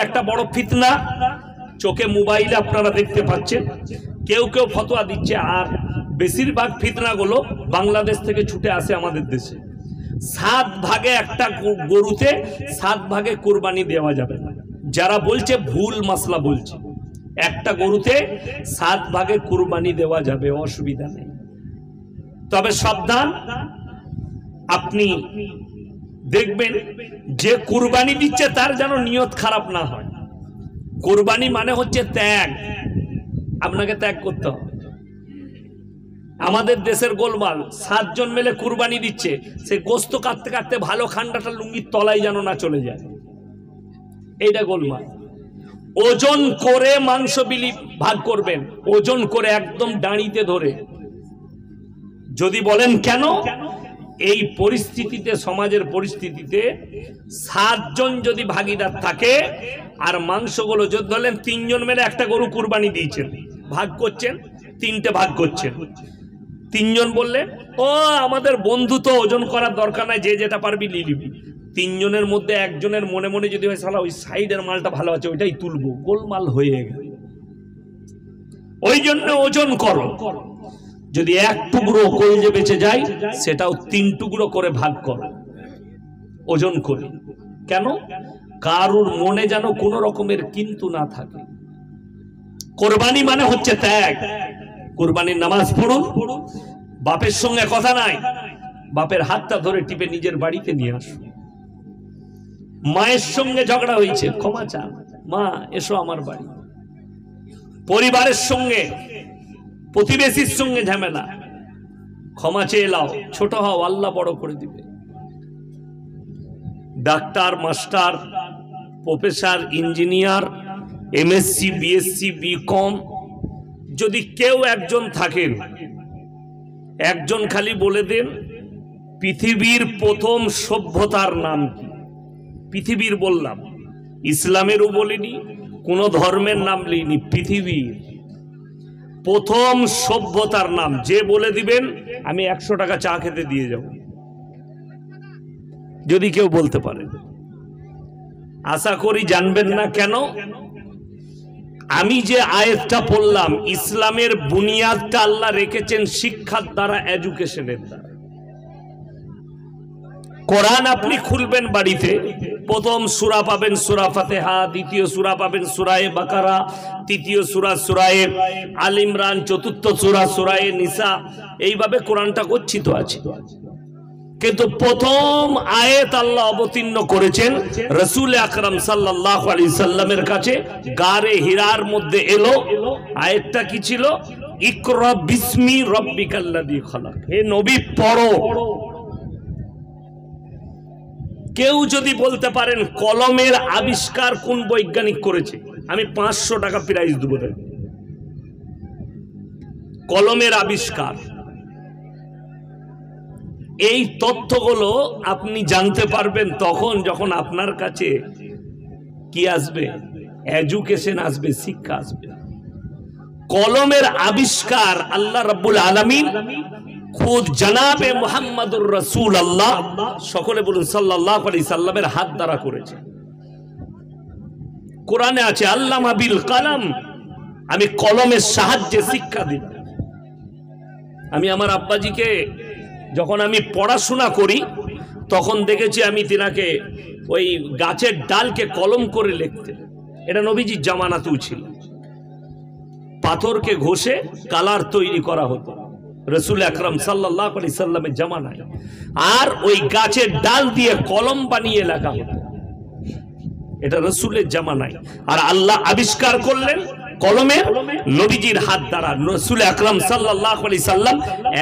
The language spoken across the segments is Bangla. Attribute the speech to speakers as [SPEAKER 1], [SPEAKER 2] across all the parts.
[SPEAKER 1] একটা বড় ফিতনা, চোখে মোবাইলে আপনারা দেখতে পাচ্ছেন, কেউ কেউ ফতোয়া দিচ্ছে। আর বেশিরভাগ ফিতনাগুলো বাংলাদেশ থেকে ছুটে আসে আমাদের দেশে। 7 ভাগে একটা গরুতে 7 ভাগে কুরবানি দেওয়া যাবে না। যারা বলছে ভুল মাসলা বলছে, একটা গরুতে 7 ভাগে কুরবানি দেওয়া যাবে, অসুবিধা নেই। তবে সাবধান, আপনি দেখবেন যে কুরবানি দিচ্ছে তার যেন নিয়ত খারাপ না হয়। কুরবানি মানে হচ্ছে ত্যাগ, আপনাকে ত্যাগ করতে হবে। আমাদের দেশের গোলমাল, 7 জন মিলে কুরবানি দিচ্ছে, সে গোস্ত কাটতে কাটতে ভালো খান্ডাটা লুঙ্গির তলায় যেন না চলে যায়, এইটা গোলমাল। ওজন করে মাংস বিলি ভাগ করবেন, ওজন করে একদম দাঁড়িতে ধরে। যদি বলেন কেন, এই পরিস্থিতিতে, সমাজের পরিস্থিতিতে 7 জন যদি ভাগিদার থাকে আর মাংসগুলো যদি ধরলেন 3 জন মিলে একটা গরু কুরবানি দিয়েছেন, ভাগ করছেন, 3টে ভাগ করছেন। 3 জন বললেন ও আমাদের বন্ধু, তো ওজন করার দরকার নাই, যে যেটা পারবি নিয়ে নিবি। 3 জনের মধ্যে একজনের মনে মনে যদি হয় শালা ওই সাইডের মালটা ভালো আছে ওইটাই তুলবো, গোলমাল হয়ে গেল। ওই জন্য ওজন করো। যদি 1 টুকরো কলজে বেঁচে যায়, সেটাও 3 টুকরো করে ভাগ করো, ওজন করে। কেন? কারুর মনে যেন কোন রকমের কিন্তু না থাকে। কোরবানি মানে হচ্ছে ত্যাগ। কোরবানির নামাজ পড়ুন, বাপের সঙ্গে কথা নাই, বাপের হাতটা ধরে টিপে নিজের বাড়িতে নিয়ে আসুন। মায়ের সঙ্গে ঝগড়া হয়েছে, ক্ষমা চান, মা এসো আমার বাড়ি। পরিবারের সঙ্গে, প্রতিবেশীর সঙ্গে ঝামেলা, ক্ষমা চেয়ে লাও, ছোট হও, আল্লাহ বড় করে দিবে। Doctor, master, professor, engineer, MSc, BSc, BCom, যদি কেউ একজন থাকেন, একজন খালি বলে দেন পৃথিবীর প্রথম সভ্যতার নাম কি? পৃথিবীর বললাম, ইসলামেরও বলিনি, কোন ধর্মের নাম লিনি, পৃথিবীর প্রথম সভ্যতার নাম যে বলে দিবেন, আমি 100 টাকা চা খেতে দিয়ে যাব, যদি কেউ বলতে পারে। আশা করি জানবেন না। কেন? আমি যে আয়াতটা পড়লাম, ইসলামের বুনিয়াদটা আল্লাহ রেখেছেন শিক্ষার দ্বারা, এডুকেশনের দ্বারা। কোরআন আপনি খুলবেন বাড়িতে, প্রথম সূরা পাবেন সূরা ফাতিহা, দ্বিতীয় সূরা পাবেন সূরা বাকারা, তৃতীয় সূরা সূরা আল ইমরান, চতুর্থ সূরা সূরা নিসা, এইভাবে কোরআনটা গচ্ছিত আছে। কিন্তু প্রথম আয়াত আল্লাহ অবতীর্ণ করেছেন রাসূল আকরাম সাল্লাল্লাহু আলাইহি সাল্লামের কাছে, গারে হিরার মধ্যে এলো। আয়াতটা কি ছিল? ইকরা বিসমি রাব্বিকাল্লাযী খালাক। হে নবী, পড়ো। কেউ যদি বলতে পারেন কলমের আবিষ্কার কোন বৈজ্ঞানিক করেছে, আমি 500 টাকা প্রাইজ দেব। কলমের আবিষ্কার, এই তথ্যগুলো আপনি জানতে পারবেন তখন যখন আপনার কাছে কি আসবে? এডুকেশন আসবে, শিক্ষা আসবে। কলমের আবিষ্কার আল্লাহ রাব্বুল আলামিন খুদ জনাবে মুহাম্মদুর রাসূলুল্লাহ, সকলে বলুন সাল্লাল্লাহু আলাইহি সাল্লামের হাত দ্বারা করেছে। কোরআনে আছে আল্লামা বিল কলম, আমি কলমের সাহায্যে শিক্ষা দিই। আমি আমার আব্বাজিকে যখন আমি পড়াশোনা করি তখন দেখেছি আমি তিনাকে ওই গাছের ডালকে কলম করে লিখতে। এটা নবীজির জামানাতেও ছিল। পাথরকে ঘষে কালার তৈরি করা হতো রাসূল আকরাম সাল্লাল্লাহু আলাইহি সাল্লামের জামানায়, আর ওই গাছের ডাল দিয়ে কলম বানিয়ে লেখা হতো। এটা রাসূলের জামানায়। আর আল্লাহ আবিষ্কার করলেন কলমের নবীজির হাত দ্বারা। রাসূল আকরাম সাল্লাল্লাহু আলাইহি সাল্লাম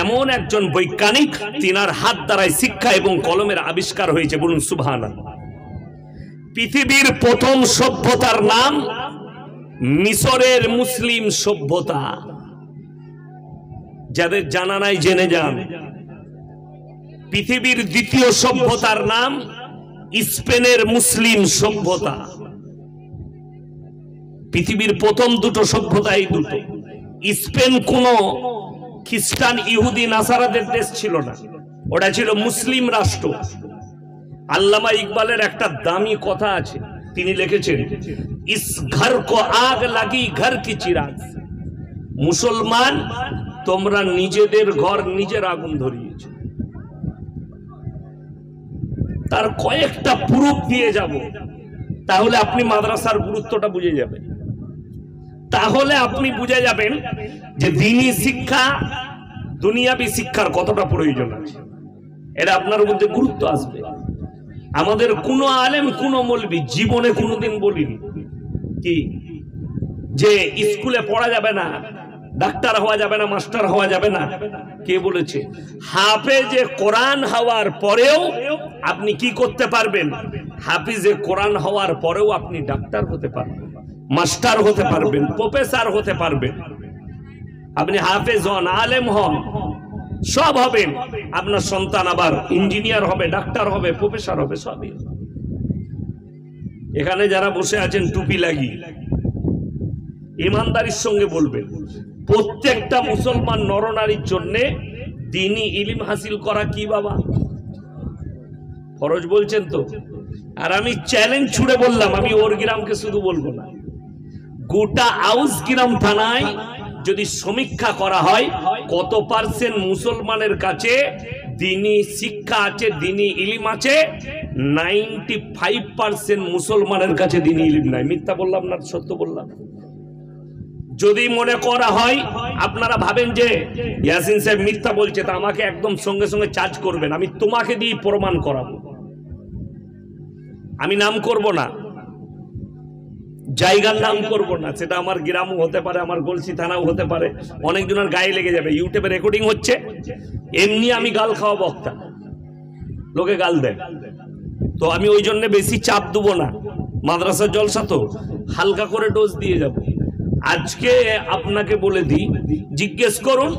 [SPEAKER 1] এমন একজন বৈজ্ঞানিক, তিনার হাত দ্বারাই শিক্ষা এবং কলমের আবিষ্কার হয়েছে। বলুন সুবহানাল্লাহ। পৃথিবীর প্রথম সভ্যতার নাম মিশরের মুসলিম সভ্যতা। যাদের জানা নাই জেনে যান। পৃথিবীর দ্বিতীয় সভ্যতার নাম স্পেনের মুসলিম সভ্যতা। পৃথিবীর প্রথম দুটো সভ্যতা এই দুটো। স্পেন কোন খ্রিস্টান, ইহুদি, নাসারাদের দেশ ছিল না, ওটা ছিল মুসলিম রাষ্ট্র। আল্লামা ইকবালের একটা দামি কথা আছে, তিনি লিখেছেন, ইস ঘর কো আগ লাগি ঘর কি চিরাগ। মুসলমান, তোমরা নিজেদের ঘর নিজের আগুন ধরিয়েছ। তার কয়েকটা প্রুফ দিয়ে যাব, তাহলে আপনি মাদ্রাসার গুরুত্বটা বুঝে যাবেন। তাহলে আপনি বুঝে যাবেন যে দ্বীনি শিক্ষা দুনিয়াবি শিক্ষার কতটা প্রয়োজন আছে। এটা আপনার মধ্যে গুরুত্ব আসবে। আমাদের কোনো আলেম, কোনো মৌলবি জীবনে কোনোদিন বলিনি কি যে স্কুলে পড়া যাবে না, ডাক্তার হওয়া যাবে না, মাস্টার হওয়া যাবে না। কে বলেছে? হাফেজে কোরআন হওয়ার পরেও আপনি কি করতে পারবেন? হাফিজে কোরআন হওয়ার পরেও আপনি ডাক্তার হতে পারবেন, মাস্টার হতে পারবেন, প্রফেসর হতে পারবেন। আপনি হাফেজ হন, আলেম হন, সব হবেন। আপনার সন্তান আবার ইঞ্জিনিয়ার হবে, ডাক্তার হবে, প্রফেসর হবে, সবই। এখানে যারা বসে আছেন টুপি লাগিয়ে, ইমানদারির সঙ্গে বলবেন, প্রত্যেকটা মুসলমান নরনারীর জন্য দ্বীনি ইলম হাসিল করা কি বাবা ফরজ বলছেন তো? আর আমি চ্যালেঞ্জ ছুড়ে বললাম, আমি ওর গ্রামকে শুধু বলবো না, গোটা আউস গ্রাম থানায় যদি সমীক্ষা করা হয় কত পার্সেন্ট মুসলমানের কাছে দ্বীনি শিক্ষা আছে, দ্বীনি ইলম আছে, 95% মুসলমানের কাছে দ্বীনি ইলম নাই। মিথ্যা বললাম না, সত্য বললাম? যদি মনে করা হয়, আপনারা ভাবেন যে ইয়াসিন সাহেব মিথ্যা বলছে, তা আমাকে একদম সঙ্গে সঙ্গে চার্জ করবেন। আমি তোমাকে দিয়ে প্রমাণ করাবো। আমি নাম করব না, জায়গার নাম করব না, সেটা আমার গ্রামও হতে পারে, আমার গলসি থানাও হতে পারে, অনেকজনের গায়ে লেগে যাবে। ইউটিউবে রেকর্ডিং হচ্ছে, এমনি আমি গাল খাওয়া বক্তা, লোকে গাল দেয়, তো আমি ওই জন্য বেশি চাপ দেবো না। মাদ্রাসার জলসা তো হালকা করে ডোজ দিয়ে যাব। আজকে আপনাকে বলে দিই, জিজ্ঞেস করুন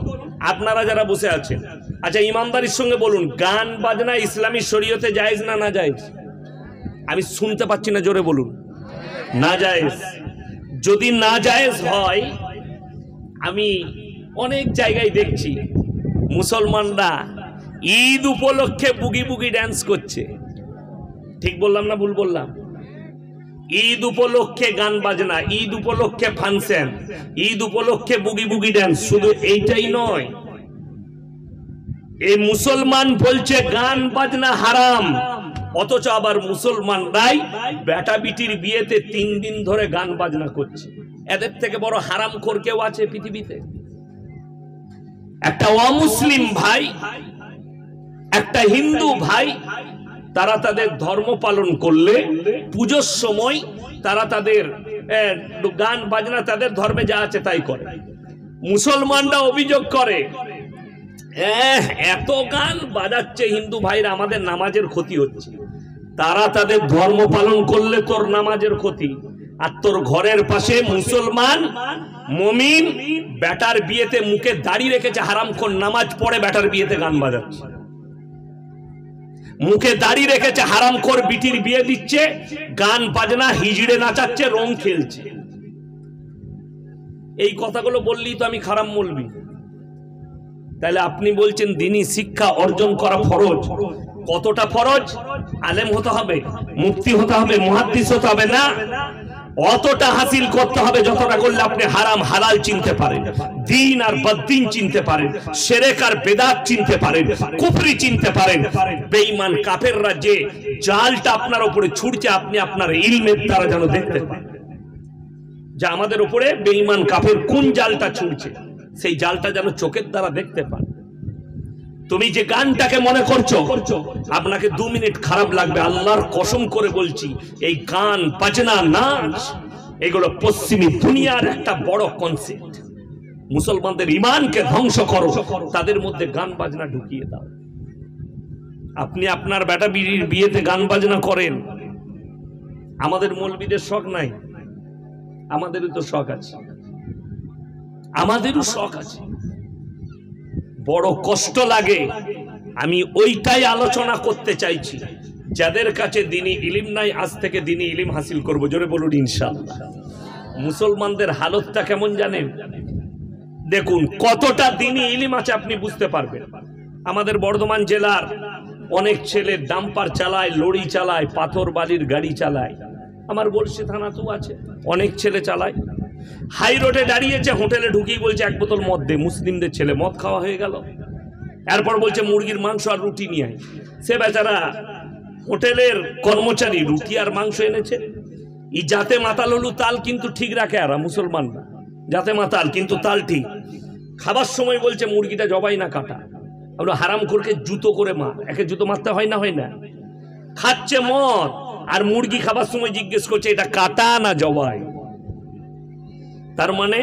[SPEAKER 1] আপনারা যারা বসে আছেন, আচ্ছা ইমানদারির সঙ্গে বলুন, গান বাজনা ইসলামী শরীয়তে জায়েজ না না জায়েজ? আমি শুনতে পাচ্ছি না, জোরে বলুন। না জায়েজ। যদি না জায়েজ হয়, আমি অনেক জায়গায় দেখছি মুসলমানরা ঈদ উপলক্ষে বুগি বুগি ড্যান্স করছে। ঠিক বললাম না ভুল বললাম? ঈদ উপলক্ষে গান বাজনা, ঈদ উপলক্ষে ফাংশন, ঈদ উপলক্ষে বুগি বুগি ড্যান্স। শুধু এইটাই নয়, এই মুসলমান বলছে গান বাজনা হারাম, অথচ আবার মুসলমানরাই বেটা বিটির বিয়েতে 3 দিন ধরে গান বাজনা করছে। এদের থেকে বড় হারামখোর কেউ আছে পৃথিবীতে? একটা অমুসলিম ভাই, একটা হিন্দু ভাই, তারা তাদের ধর্ম পালন করলে পুজোর সময় তারা তাদের গান বাজনা তাদের ধর্মে যা আছে তাই করে। মুসলমানরা অভিযোগ করে, এত গান বাজাচ্ছে হিন্দু ভাইরা, আমাদের নামাজের ক্ষতি হচ্ছে। তারা তাদের ধর্ম পালন করলে তোর নামাজের ক্ষতি, আর তোর ঘরের পাশে মুসলমান মুমিন বেটার বিয়েতে মুখে দাড়ি রেখেছে, হারামখোর, নামাজ পড়ে বেটার বিয়েতে গান বাজাচ্ছে। মুখে দাড়ি রেখেছে, হারামখোর, বিটির বিয়ে দিচ্ছে, গান বাজনা হিজড়ে নাচাচ্ছে, রং খেলছে। এই কথাগুলো বললেই তো আমি খারাপ বলবি। তাহলে আপনি বলছেন দ্বীনি শিক্ষা অর্জন করা ফরজ। কতটা ফরজ? আলেম হতে হবে, মুফতি হতে হবে, মুহাদ্দিস হতে হবে না, অতটা হাসিল করতে হবে যতটা করলে আপনি হারাম হালাল চিনতে পারেন, দ্বীন আর বদ্দীন চিনতে পারেন, শিরক আর বেদাত চিনতে পারেন, কুফরি চিনতে পারেন। বেঈমান কাফেররা যে জালটা আপনার উপরে ছুড়ছে, আপনি আপনার ইলমের দ্বারা যেন দেখতে পান যে আমাদের উপরে বেঈমান কাফের কোন জালটা ছুড়ছে, সেই জালটা যেন চোখের দ্বারা দেখতে পান। তুমি যে গানটাকে মনে করছো, আপনাকে 2 মিনিট খারাপ লাগবে, আল্লাহর কসম করে বলছি, এই গান বাজনা নাচ এগুলো পশ্চিমী দুনিয়ার একটা বড় কনসেপ্ট। মুসলমানদের ঈমানকে ধ্বংস করো, তাদের মধ্যে গান বাজনা ঢুকিয়ে দাও। আপনি আপনার বেটা বিড়ির বিয়েতে গান বাজনা করেন, আমাদের মৌলবীদের শখ নাই? আমাদেরও তো শখ আছে, আমাদেরও শখ আছে। বড় কষ্ট লাগে। আমি ওইটাই আলোচনা করতে চাইছি, যাদের কাছে দ্বীনি ইলম নাই, আজ থেকে দ্বীনি ইলম হাসিল করব। জোরে বলুন ইনশাআল্লাহ। মুসলমানদের হালতটা কেমন জানেন? দেখুন কতটা দ্বীনি ইলম আছে, আপনি বুঝতে পারবেন। আমাদের বর্ধমান জেলার অনেক ছেলে ডাম্পার চালায়, লরি চালায়, পাথর বালির গাড়ি চালায়। আমার গলসি থানাতেও আছে, অনেক ছেলে চালায়। হাই রোডে দাঁড়িয়েছে, হোটেলে ঢুকিয়ে বলছে এক বোতল মদ দে, মুসলিমদের ছেলে, মদ খাওয়া হয়ে গেল। এরপর বলছে মুরগির মাংস আর রুটি নিয়ে আয়। সে বেচারা হোটেলের কর্মচারী রুটি আর মাংস এনেছে। এই যাতে মাতাল হলু তাল কিন্তু ঠিক রাখে, আর মুসলমান না, যাতে মাতাল কিন্তু তাল ঠিক। খাবার সময় বলছে মুরগিটা জবাই না কাটা। আমরা হারাম করে জুতো করে মার, একে জুতো মারতে হয় না, হয় না? খাচ্ছে মদ আর মুরগি খাবার সময় জিজ্ঞেস করছে এটা কাটা না জবাই। তার মানে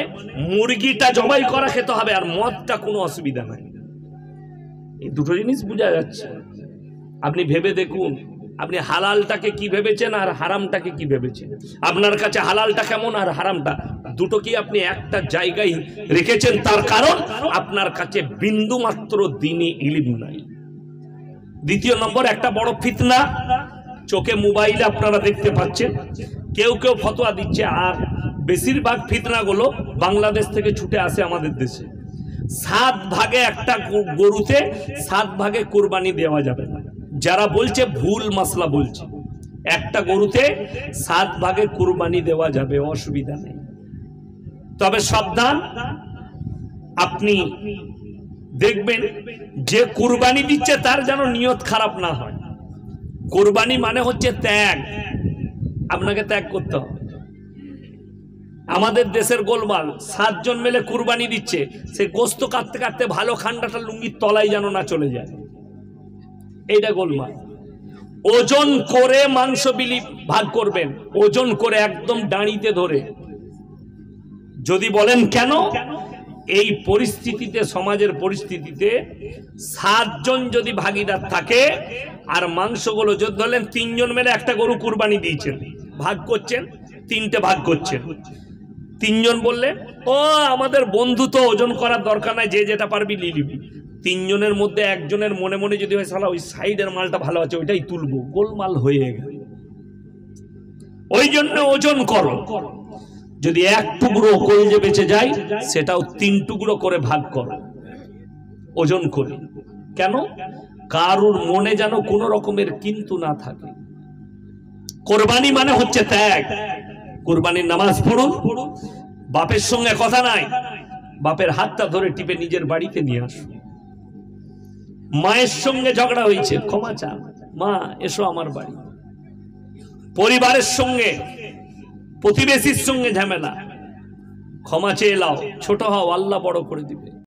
[SPEAKER 1] মুরগিটা জবাই করা খেতে হবে, আর মদটা কোনো অসুবিধা নাই। এই দুটো জিনিস বোঝা যাচ্ছে। আপনি ভেবে দেখুন, আপনি হালালটাকে কি ভেবেছেন আর হারামটাকে কি ভেবেছেন। আপনার কাছে হালালটা কেমন আর হারামটা, দুটো কি আপনি একটা জায়গায় রেখেছেন? তার কারণ আপনার কাছে বিন্দু মাত্র দ্বীনি ইলম নাই। দ্বিতীয় নম্বর, একটা বড় ফিতনা, চোখে মোবাইলে আপনারা দেখতে পাচ্ছেন, কেউ কেউ ফতোয়া দিচ্ছে, আর বেশিরভাগ ফিতনাগুলো বাংলাদেশ থেকে ছুটে আসে আমাদের দেশে। 7 ভাগে একটা গরুতে 7 ভাগে কুরবানি দেওয়া যাবে না। যারা বলছে ভুল মাসলা বলছে, একটা গরুতে 7 ভাগে কুরবানি দেওয়া যাবে, অসুবিধা নেই। তবে সাবধান, আপনি দেখবেন যে কুরবানি দিচ্ছে তার যেন নিয়ত খারাপ না হয়। কুরবানি মানে হচ্ছে ত্যাগ, আপনাকে ত্যাগ করতে হবে। আমাদের দেশের গোলমাল, 7 জন মিলে কুরবানি দিচ্ছে, সে গোস্ত কাটতে কাটতে ভালো খান্ডাটা লুঙ্গির তলায় যেন না চলে যায়, এইটা গোলমাল। ওজন করে মাংস বিলি ভাগ করবেন, ওজন করে একদম দাঁড়িতে ধরে। যদি বলেন কেন, এই পরিস্থিতিতে, সমাজের পরিস্থিতিতে 7 জন যদি ভাগিদার থাকে, আর মাংসগুলো যদি ধরলেন 3 জন মিলে একটা গরু কুরবানি দিয়েছেন, ভাগ করছেন, 3টে ভাগ করছেন। 3 জন বললেন ও আমাদের বন্ধু, তো ওজন করার দরকার নাই, যে যেটা পারবি নিয়ে নিবি। 3 জনের মধ্যে একজনের মনে মনে যদি হয় শালা ওই সাইডের মালটা ভালো আছে ওইটাই তুলবো, গোলমাল হয়ে গেল। ওই জন্য ওজন করো, যদি 1 টুকরো কলজে বেঁচে যায় সেটাও 3 টুকরো করে ভাগ করো, ওজন করে। কেন? কারুর মনে যেন কোনো রকমের কিন্তু না থাকে। কোরবানি মানে হচ্ছে ত্যাগ। কুরবানির নামাজ পড়ুন, বাপের সঙ্গে কথা নাই, বাপের হাতটা ধরে টিপে নিজের বাড়িতে নিয়ে আসুন। মায়ের সঙ্গে ঝগড়া হয়েছে, ক্ষমা চা, মা এসো আমার বাড়ি। পরিবারের সঙ্গে, প্রতিবেশীর সঙ্গে ঝামেলা, ক্ষমা চেয়ে লাও, ছোট হও, আল্লাহ বড় করে দিবে।